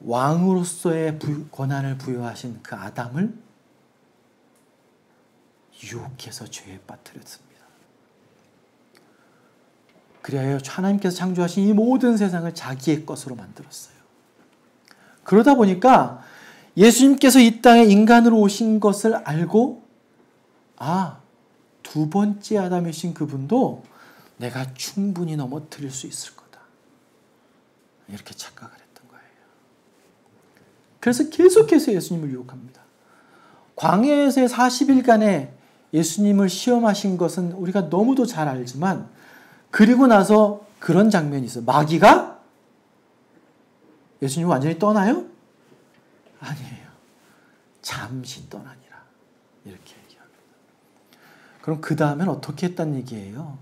왕으로서의 권한을 부여하신 그 아담을 유혹해서 죄에 빠뜨렸습니다. 그리하여 하나님께서 창조하신 이 모든 세상을 자기의 것으로 만들었어요. 그러다 보니까 예수님께서 이 땅에 인간으로 오신 것을 알고, 두 번째 아담이신 그분도 내가 충분히 넘어뜨릴 수 있을 거다, 이렇게 착각을 했던 거예요. 그래서 계속해서 예수님을 유혹합니다. 광야에서의 40일간의 예수님을 시험하신 것은 우리가 너무도 잘 알지만, 그리고 나서 그런 장면이 있어요. 마귀가 예수님을 완전히 떠나요? 아니에요. 잠시 떠나니라, 이렇게 얘기합니다. 그럼 그 다음엔 어떻게 했다는 얘기예요?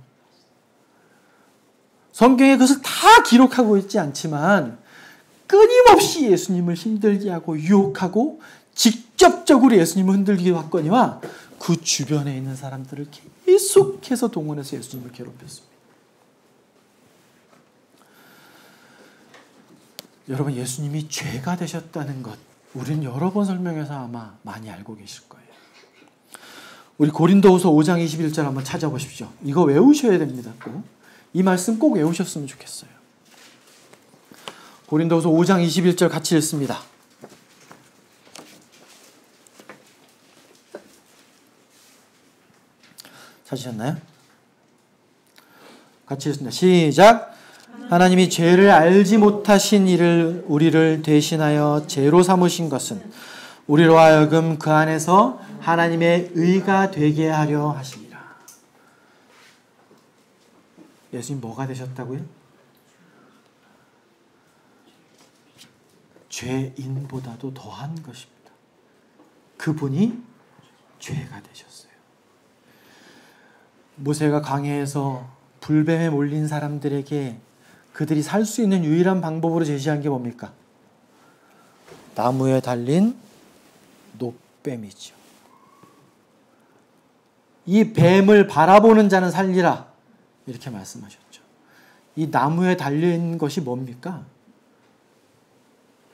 성경에 그것을 다 기록하고 있지 않지만 끊임없이 예수님을 힘들게 하고 유혹하고 직접적으로 예수님을 흔들게 했거니와 그 주변에 있는 사람들을 계속해서 동원해서 예수님을 괴롭혔습니다. 여러분, 예수님이 죄가 되셨다는 것, 우리는 여러 번 설명해서 아마 많이 알고 계실 거예요. 우리 고린도후서 5장 21절 한번 찾아보십시오. 이거 외우셔야 됩니다. 꼭. 이 말씀 꼭 외우셨으면 좋겠어요. 고린도후서 5장 21절 같이 읽습니다. 찾으셨나요? 같이 읽습니다. 시작. 하나님이 죄를 알지 못하신 이를 우리를 대신하여 죄로 삼으신 것은 우리로 하여금 그 안에서 하나님의 의가 되게 하려 하십니다. 예수님 뭐가 되셨다고요? 죄인보다도 더한 것입니다. 그분이 죄가 되셨어요. 모세가 광야에서 불뱀에 몰린 사람들에게 그들이 살 수 있는 유일한 방법으로 제시한 게 뭡니까? 나무에 달린 놋뱀이죠. 이 뱀을 바라보는 자는 살리라, 이렇게 말씀하셨죠. 이 나무에 달린 것이 뭡니까?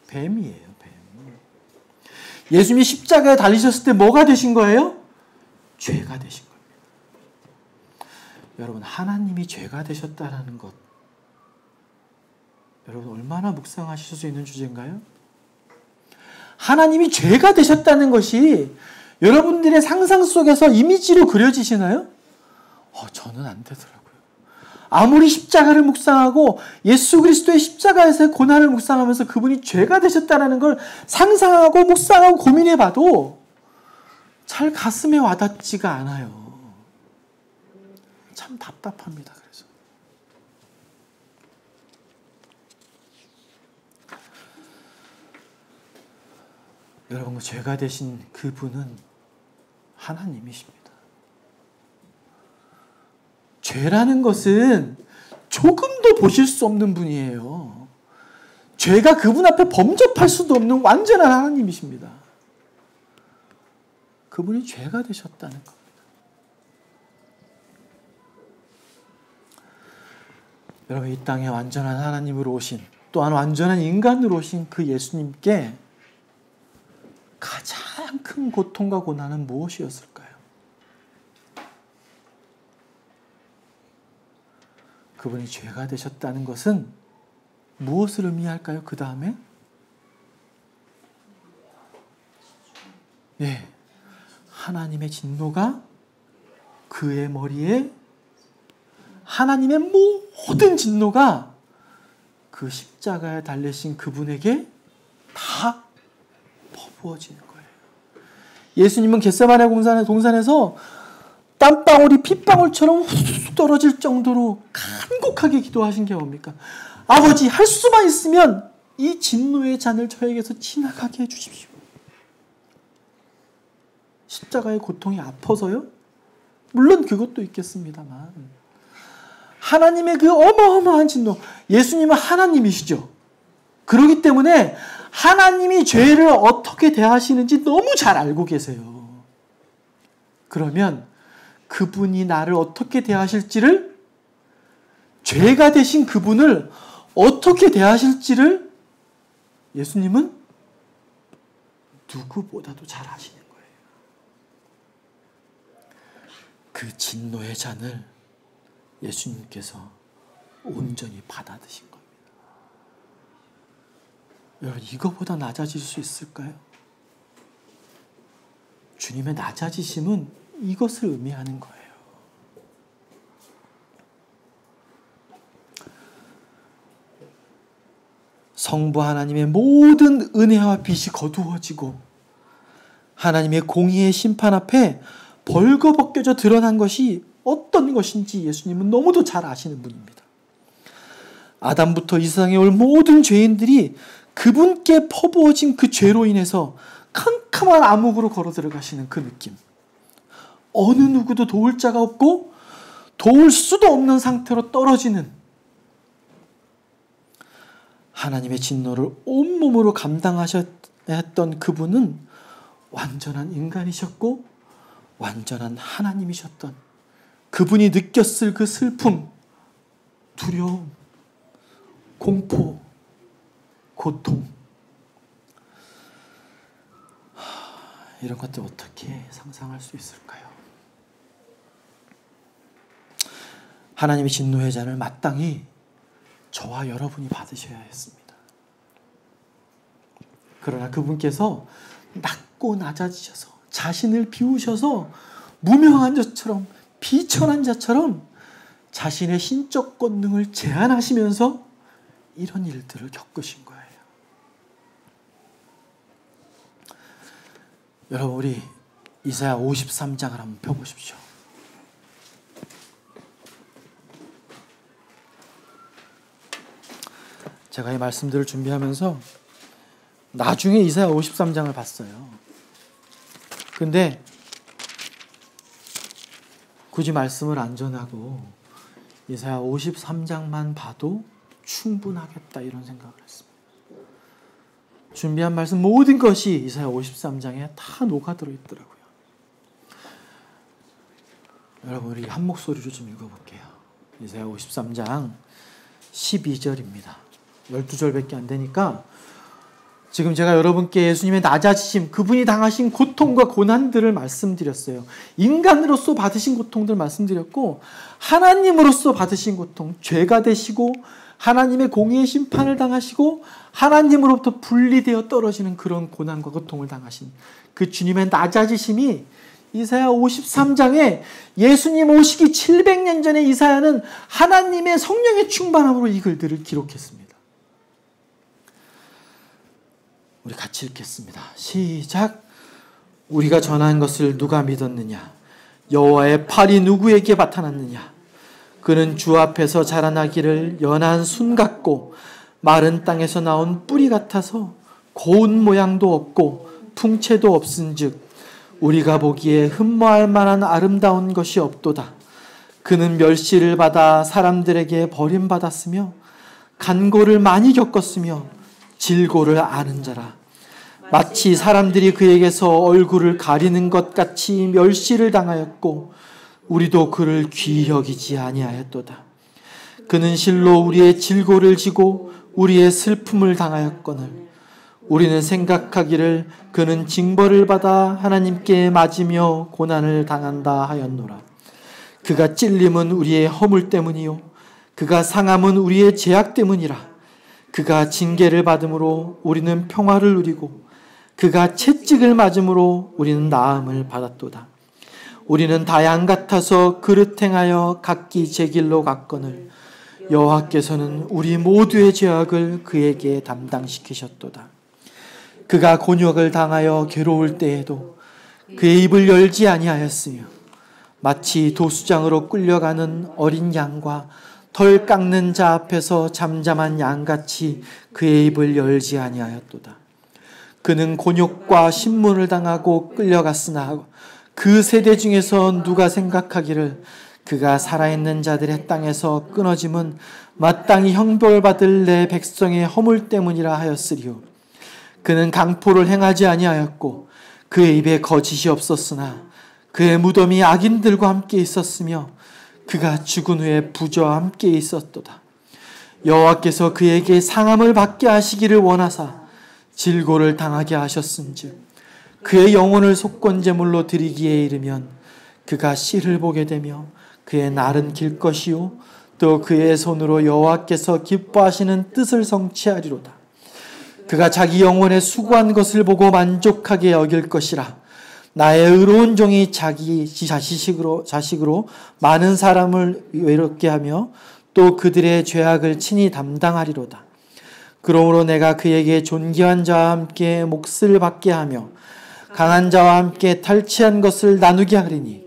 뱀이에요. 뱀. 예수님이 십자가에 달리셨을 때 뭐가 되신 거예요? 죄가 되신 겁니다. 여러분, 하나님이 죄가 되셨다는 것, 여러분 얼마나 묵상하실 수 있는 주제인가요? 하나님이 죄가 되셨다는 것이 여러분들의 상상 속에서 이미지로 그려지시나요? 저는 안 되더라고요. 아무리 십자가를 묵상하고 예수 그리스도의 십자가에서의 고난을 묵상하면서 그분이 죄가 되셨다는 걸 상상하고 묵상하고 고민해봐도 잘 가슴에 와닿지가 않아요. 참 답답합니다. 그래서 여러분, 죄가 되신 그분은 하나님이십니다. 죄라는 것은 조금도 보실 수 없는 분이에요. 죄가 그분 앞에 범접할 수도 없는 완전한 하나님이십니다. 그분이 죄가 되셨다는 겁니다. 여러분, 이 땅에 완전한 하나님으로 오신, 또한 완전한 인간으로 오신 그 예수님께 가장 큰 고통과 고난은 무엇이었을까요? 그분이 죄가 되셨다는 것은 무엇을 의미할까요? 그 다음에? 네, 하나님의 진노가 그의 머리에, 하나님의 모든 진노가 그 십자가에 달리신 그분에게 다 퍼부어지는 거예요. 예수님은 겟세마네 동산에서 땀방울이 핏방울처럼 후쑥 떨어질 정도로 간곡하게 기도하신 게 뭡니까? 아버지, 할 수만 있으면 이 진노의 잔을 저에게서 지나가게 해주십시오. 십자가의 고통이 아파서요? 물론 그것도 있겠습니다만 하나님의 그 어마어마한 진노, 예수님은 하나님이시죠. 그렇기 때문에 하나님이 죄를 어떻게 대하시는지 너무 잘 알고 계세요. 그러면 그분이 나를 어떻게 대하실지를, 죄가 되신 그분을 어떻게 대하실지를 예수님은 누구보다도 잘 아시는 거예요. 그 진노의 잔을 예수님께서 온전히 받아 드신 겁니다. 여러분, 이거보다 낮아질 수 있을까요? 주님의 낮아지심은 이것을 의미하는 거예요. 성부 하나님의 모든 은혜와 빛이 거두어지고 하나님의 공의의 심판 앞에 벌거벗겨져 드러난 것이 어떤 것인지 예수님은 너무도 잘 아시는 분입니다. 아담부터 이 세상에 올 모든 죄인들이 그분께 퍼부어진 그 죄로 인해서 캄캄한 암흑으로 걸어 들어가시는 그 느낌. 어느 누구도 도울 자가 없고 도울 수도 없는 상태로 떨어지는 하나님의 진노를 온몸으로 감당하셔야 했던 그분은 완전한 인간이셨고 완전한 하나님이셨던, 그분이 느꼈을 그 슬픔, 두려움, 공포, 고통, 이런 것들 어떻게 상상할 수 있을까요? 하나님의 진노의 잔을 마땅히 저와 여러분이 받으셔야 했습니다. 그러나 그분께서 낮고 낮아지셔서 자신을 비우셔서 무명한 자처럼, 비천한 자처럼 자신의 신적 권능을 제한하시면서 이런 일들을 겪으신 거예요. 여러분, 우리 이사야 53장을 한번 펴보십시오. 제가 이 말씀들을 준비하면서 나중에 이사야 53장을 봤어요. 근데 굳이 말씀을 안 전하고 이사야 53장만 봐도 충분하겠다, 이런 생각을 했습니다. 준비한 말씀 모든 것이 이사야 53장에 다 녹아들어 있더라고요. 여러분, 우리 한 목소리로 좀 읽어볼게요. 이사야 53장 12절입니다. 12절밖에 안 되니까 지금 제가 여러분께 예수님의 낮아지심, 그분이 당하신 고통과 고난들을 말씀드렸어요. 인간으로서 받으신 고통들 말씀드렸고, 하나님으로서 받으신 고통, 죄가 되시고 하나님의 공의의 심판을 당하시고 하나님으로부터 분리되어 떨어지는 그런 고난과 고통을 당하신 그 주님의 낮아지심이 이사야 53장에 예수님 오시기 700년 전에 이사야는 하나님의 성령의 충만함으로 이 글들을 기록했습니다. 우리 같이 읽겠습니다. 시작. 우리가 전한 것을 누가 믿었느냐? 여호와의 팔이 누구에게 나타났느냐? 그는 주 앞에서 자라나기를 연한 순 같고 마른 땅에서 나온 뿌리 같아서 고운 모양도 없고 풍채도 없은즉 우리가 보기에 흠모할 만한 아름다운 것이 없도다. 그는 멸시를 받아 사람들에게 버림받았으며 간고를 많이 겪었으며 질고를 아는 자라. 마치 사람들이 그에게서 얼굴을 가리는 것 같이 멸시를 당하였고 우리도 그를 귀히 여기지 아니하였도다. 그는 실로 우리의 질고를 지고 우리의 슬픔을 당하였거늘 우리는 생각하기를 그는 징벌을 받아 하나님께 맞으며 고난을 당한다 하였노라. 그가 찔림은 우리의 허물 때문이요 그가 상함은 우리의 죄악 때문이라. 그가 징계를 받음으로 우리는 평화를 누리고 그가 채찍을 맞음으로 우리는 나음을 받았도다. 우리는 다 양 같아서 그릇 행하여 각기 제 길로 갔거늘 여호와께서는 우리 모두의 죄악을 그에게 담당시키셨도다. 그가 곤욕을 당하여 괴로울 때에도 그의 입을 열지 아니하였으며 마치 도수장으로 끌려가는 어린 양과 털 깎는 자 앞에서 잠잠한 양같이 그의 입을 열지 아니하였도다. 그는 곤욕과 신문을 당하고 끌려갔으나 그 세대 중에서 누가 생각하기를 그가 살아있는 자들의 땅에서 끊어짐은 마땅히 형벌받을 내 백성의 허물 때문이라 하였으리요. 그는 강포를 행하지 아니하였고 그의 입에 거짓이 없었으나 그의 무덤이 악인들과 함께 있었으며 그가 죽은 후에 부자와 함께 있었도다. 여호와께서 그에게 상함을 받게 하시기를 원하사 질고를 당하게 하셨은즉 그의 영혼을 속건제물로 드리기에 이르면 그가 씨를 보게 되며 그의 날은 길 것이요 또 그의 손으로 여호와께서 기뻐하시는 뜻을 성취하리로다. 그가 자기 영혼에 수고한 것을 보고 만족하게 여길 것이라. 나의 의로운 종이 자기 자식으로 많은 사람을 외롭게 하며 또 그들의 죄악을 친히 담당하리로다. 그러므로 내가 그에게 존귀한 자와 함께 몫을 받게 하며 강한 자와 함께 탈취한 것을 나누게 하리니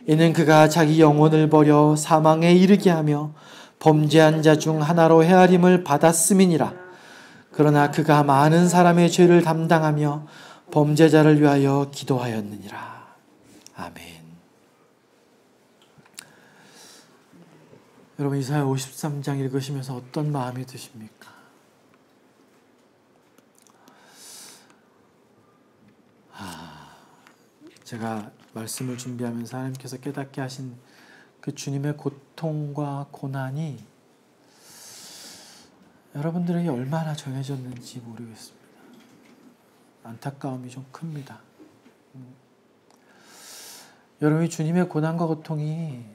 이는 그가 자기 영혼을 버려 사망에 이르게 하며 범죄한 자 중 하나로 헤아림을 받았음이니라. 그러나 그가 많은 사람의 죄를 담당하며 범죄자를 위하여 기도하였느니라. 아멘. 여러분, 이사야 53장 읽으시면서 어떤 마음이 드십니까? 제가 말씀을 준비하면서 하나님께서 깨닫게 하신 그 주님의 고통과 고난이 여러분들에게 얼마나 정해졌는지 모르겠습니다. 안타까움이 좀 큽니다. 여러분이 주님의 고난과 고통이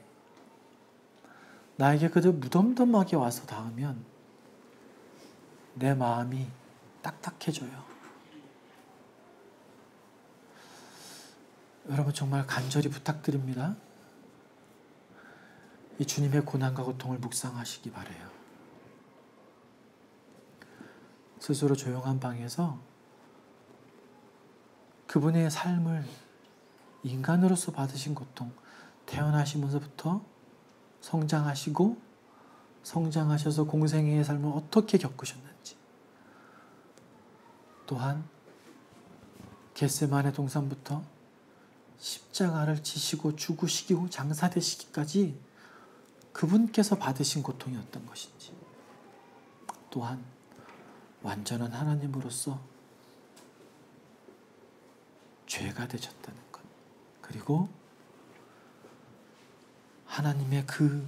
나에게 그저 무덤덤하게 와서 닿으면 내 마음이 딱딱해져요. 여러분 정말 간절히 부탁드립니다. 이 주님의 고난과 고통을 묵상하시기 바라요. 스스로 조용한 방에서 그분의 삶을 인간으로서 받으신 고통, 태어나시면서부터 성장하시고 성장하셔서 공생애의 삶을 어떻게 겪으셨는지, 또한 겟세마네 동산부터 십자가를 지시고 죽으시고 장사되시기까지 그분께서 받으신 고통이 어떤 것인지, 또한 완전한 하나님으로서 죄가 되셨다는 것, 그리고 하나님의 그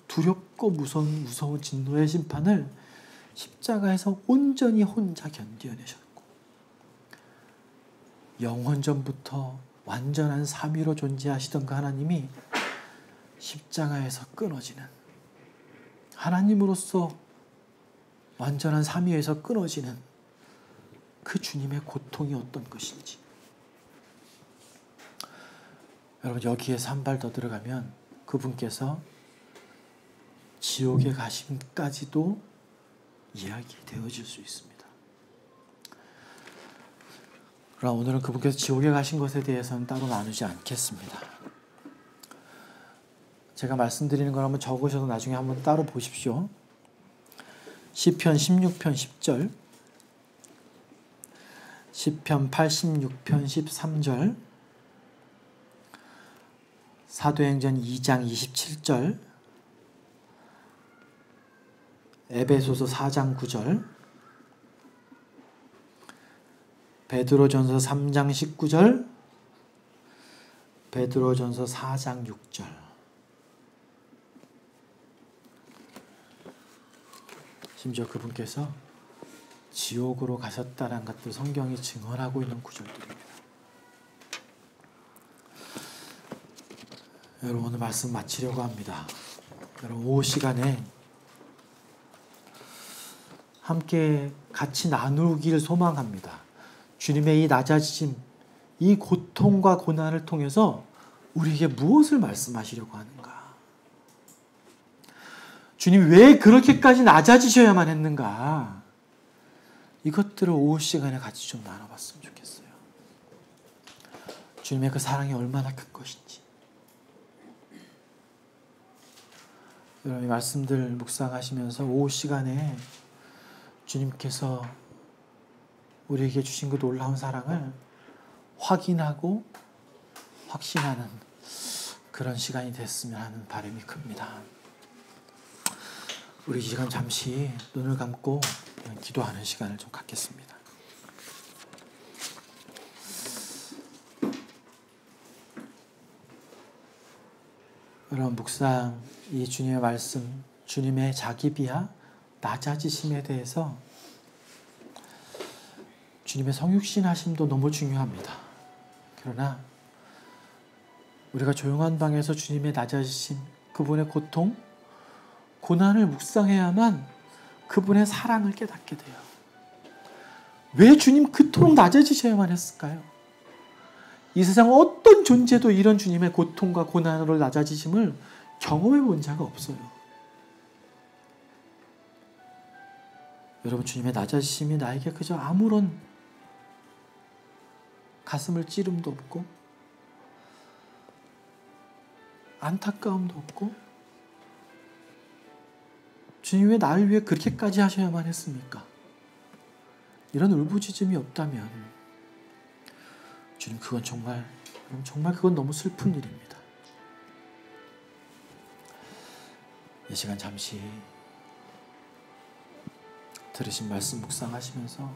두렵고 무서운 진노의 심판을 십자가에서 온전히 혼자 견디어내셨고, 영원전부터 완전한 삼위로 존재하시던 그 하나님이 십자가에서 끊어지는, 하나님으로서 완전한 삼위에서 끊어지는 그 주님의 고통이 어떤 것인지, 여러분 여기에서 한 발 더 들어가면 그분께서 지옥에 가심까지도 이야기되어질 수 있습니다. 그러나 오늘은 그분께서 지옥에 가신 것에 대해서는 따로 나누지 않겠습니다. 제가 말씀드리는 걸 한번 적으셔서 나중에 한번 따로 보십시오. 시편 16편 10절, 시편 86편 13절, 사도행전 2장 27절, 에베소서 4장 9절, 베드로전서 3장 19절, 베드로전서 4장 6절. 심지어 그분께서 지옥으로 가셨다는 것들 성경이 증언하고 있는 구절들입니다. 여러분 오늘 말씀 마치려고 합니다. 여러분 오후 시간에 함께 같이 나누길 소망합니다. 주님의 이 낮아지심, 이 고통과 고난을 통해서 우리에게 무엇을 말씀하시려고 하는가? 주님 왜 그렇게까지 낮아지셔야만 했는가? 이것들을 오후 시간에 같이 좀 나눠봤으면 좋겠어요. 주님의 그 사랑이 얼마나 큰 것인지. 여러분 이 말씀들 묵상하시면서 오후 시간에 주님께서 우리에게 주신 그 놀라운 사랑을 확인하고 확신하는 그런 시간이 됐으면 하는 바람이 큽니다. 우리 이 시간 잠시 눈을 감고 기도하는 시간을 좀 갖겠습니다. 여러분 묵상, 이 주님의 말씀, 주님의 자기 비하, 낮아지심에 대해서 주님의 성육신 하심도 너무 중요합니다. 그러나 우리가 조용한 방에서 주님의 낮아지심, 그분의 고통, 고난을 묵상해야만 그분의 사랑을 깨닫게 돼요. 왜 주님 그토록 낮아지셔야만 했을까요? 이 세상 어떤 존재도 이런 주님의 고통과 고난으로 낮아지심을 경험해 본 자가 없어요. 여러분 주님의 낮아지심이 나에게 그저 아무런 가슴을 찌름도 없고 안타까움도 없고, 주님 왜 나를 위해 그렇게까지 하셔야만 했습니까? 이런 울부짖음이 없다면 주님 그건 정말 그건 너무 슬픈 일입니다. 이 시간 잠시 들으신 말씀 묵상하시면서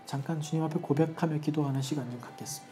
잠깐 주님 앞에 고백하며 기도하는 시간 좀 갖겠습니다.